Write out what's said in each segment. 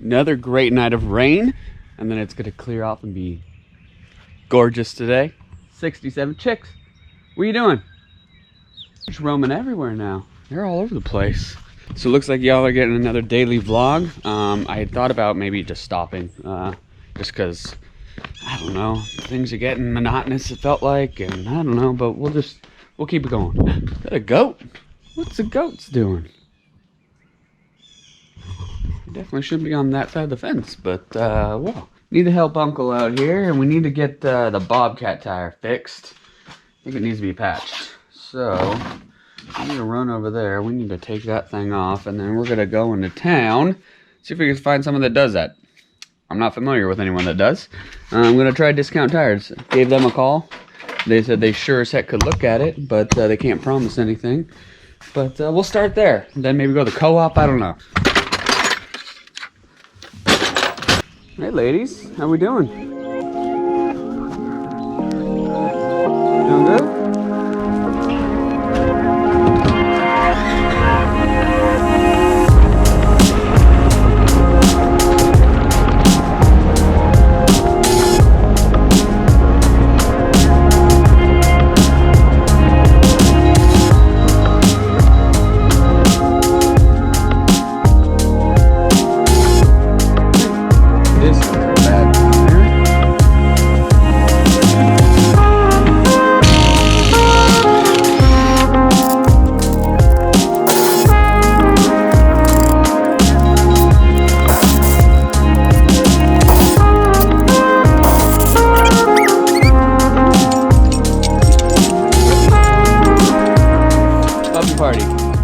Another great night of rain, and then it's gonna clear off and be gorgeous today. 67 chicks. What are you doing? Just roaming everywhere now. They're all over the place. So it looks like y'all are getting another daily vlog. I had thought about maybe just stopping, just because, I don't know, things are getting monotonous, it felt like, and I don't know, but we'll keep it going. Is that a goat? What's the goats doing? Definitely shouldn't be on that side of the fence, but well, need to help Uncle out here, and we need to get the Bobcat tire fixed. I think it needs to be patched. So I'm gonna run over there. We need to take that thing off, and then we're gonna go into town, see if we can find someone that does that. I'm not familiar with anyone that does. I'm gonna try Discount Tires. Gave them a call. They said they sure as heck could look at it, but they can't promise anything. But we'll start there. Then maybe go to the co-op. I don't know. Hey ladies, how we doing? Doing good?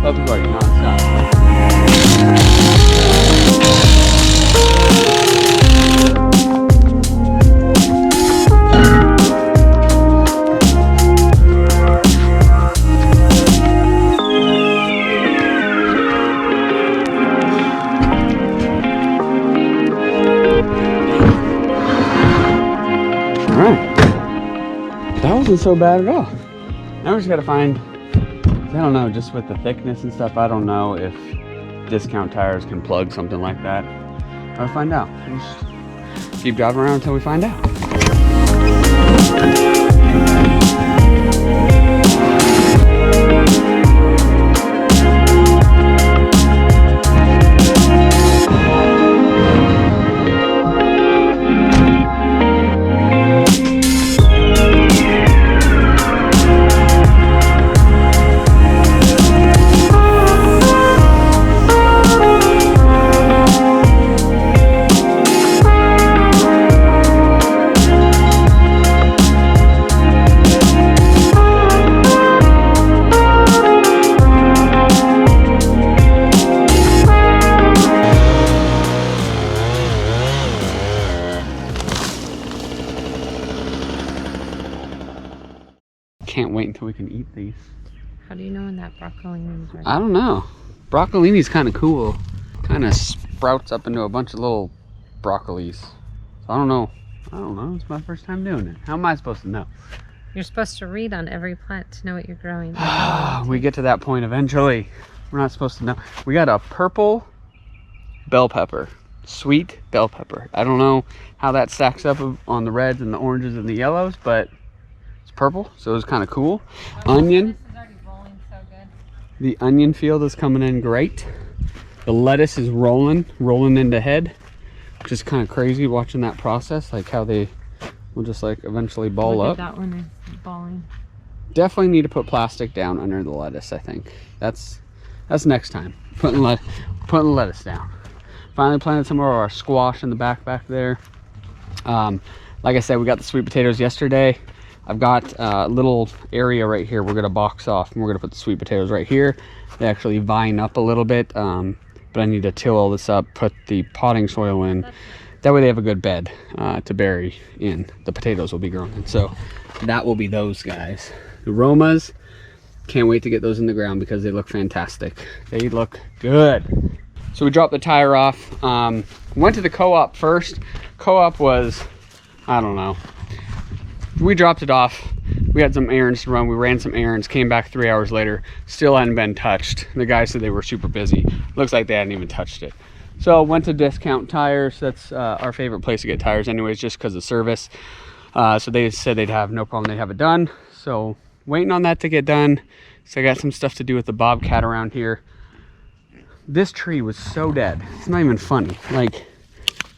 Puppy party, non-stop. Alright. That wasn't so bad at all. Now we just gotta find, I don't know, just with the thickness and stuff, I don't know if Discount Tires can plug something like that. I'll find out. We'll just keep driving around until we find out. Can't wait until we can eat these. How do you know when that broccolini is ready? I don't know. Broccolini's kind of cool. Kind of sprouts up into a bunch of little broccolis. So I don't know. It's my first time doing it. How am I supposed to know? You're supposed to read on every plant to know what you're growing. We get to that point eventually. We're not supposed to know. We got a purple bell pepper. Sweet bell pepper. I don't know how that stacks up on the reds and the oranges and the yellows, but purple, so it was kind of cool. Onion. This is already rolling so good. The onion field is coming in great. The lettuce is rolling into head, which is kind of crazy watching that process, like how they will just like eventually ball up. That one is balling. Definitely need to put plastic down under the lettuce. I think that's next time. Putting the lettuce down. Finally planted some of our squash in the back there. Like I said, we got the sweet potatoes yesterday. I've got a little area right here we're gonna box off, and we're gonna put the sweet potatoes right here. They actually vine up a little bit, but I need to till all this up, put the potting soil in. That way they have a good bed to bury in. The potatoes will be growing in. So that will be those guys. The Romas, can't wait to get those in the ground because they look fantastic. They look good. So we dropped the tire off. Went to the co-op first. Co-op was, I don't know. We dropped it off. We had some errands to run. We ran some errands, came back 3 hours later, still hadn't been touched. The guy said they were super busy. Looks like they hadn't even touched it. So went to Discount Tires. That's our favorite place to get tires anyways, just because of service. So they said they'd have no problem, they'd have it done. So waiting on that to get done. So I got some stuff to do with the Bobcat around here. This tree was so dead. It's not even funny. Like,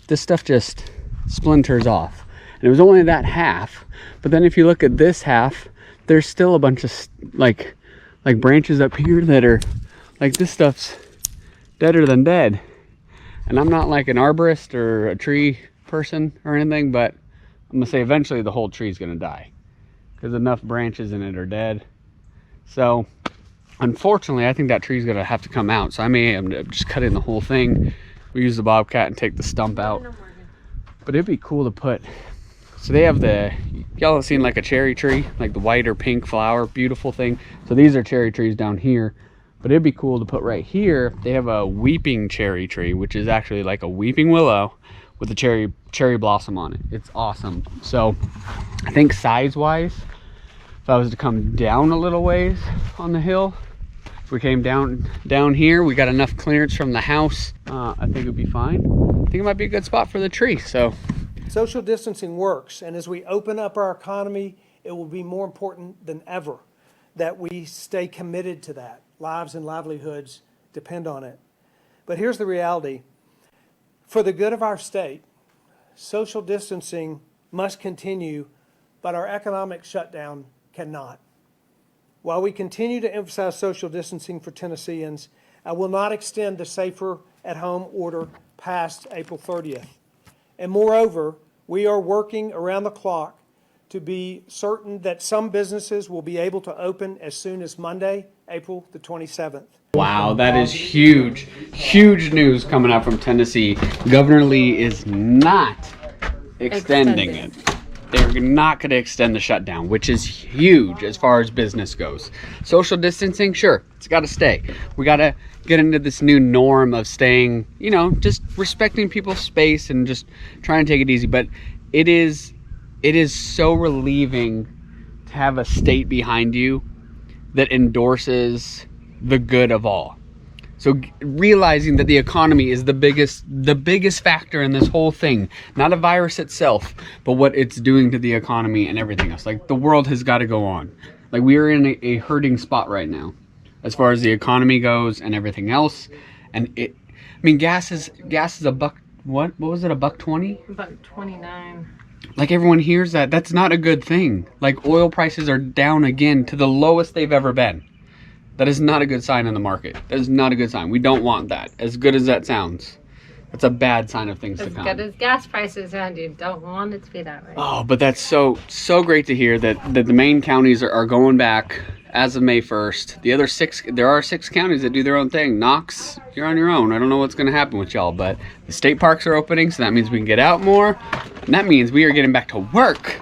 this stuff just splinters off. And it was only that half. But then if you look at this half, there's still a bunch of like branches up here that are like, this stuff's deader than dead. And I'm not like an arborist or a tree person or anything, but I'm gonna say eventually the whole tree is gonna die because enough branches in it are dead. So unfortunately, I think that tree's gonna have to come out. So I may end up just cutting the whole thing. We use the Bobcat and take the stump out. But it'd be cool to put, so they have the, y'all have seen like a cherry tree, like the white or pink flower, beautiful thing. So these are cherry trees down here. But it'd be cool to put right here. They have a weeping cherry tree, which is actually like a weeping willow with a cherry blossom on it. It's awesome. So I think size-wise, if I was to come down a little ways on the hill, if we came down here, we got enough clearance from the house. I think it'd be fine. I think it might be a good spot for the tree. So social distancing works, and as we open up our economy, it will be more important than ever that we stay committed to that. Lives and livelihoods depend on it. But here's the reality. For the good of our state, social distancing must continue, but our economic shutdown cannot. While we continue to emphasize social distancing for Tennesseans, I will not extend the safer at home order past April 30th. And moreover, we are working around the clock to be certain that some businesses will be able to open as soon as Monday, April the 27th. wow, that is huge, huge news coming out from Tennessee. Governor Lee is not extending it. They're not going to extend the shutdown, which is huge as far as business goes. Social distancing, sure, it's got to stay. We got to get into this new norm of staying, you know, just respecting people's space and just trying to take it easy. But it is so relieving to have a state behind you that endorses the good of all. So realizing that the economy is the biggest factor in this whole thing, not a virus itself, but what it's doing to the economy and everything else. Like, the world has got to go on. Like, we are in a hurting spot right now as far as the economy goes and everything else. And I mean, gas is a buck, what was it, $1.20? $1.29. Like, everyone hears that. That's not a good thing. Like, oil prices are down again to the lowest they've ever been. That is not a good sign in the market. That is not a good sign. We don't want that. As good as that sounds, that's a bad sign of things to come. As good as gas prices are, you don't want it to be that way. Oh, but that's so great to hear that the main counties are going back as of May 1st. The other there are 6 counties that do their own thing. Knox, you're on your own. I don't know what's going to happen with y'all, but the state parks are opening, so that means we can get out more. And that means we are getting back to work.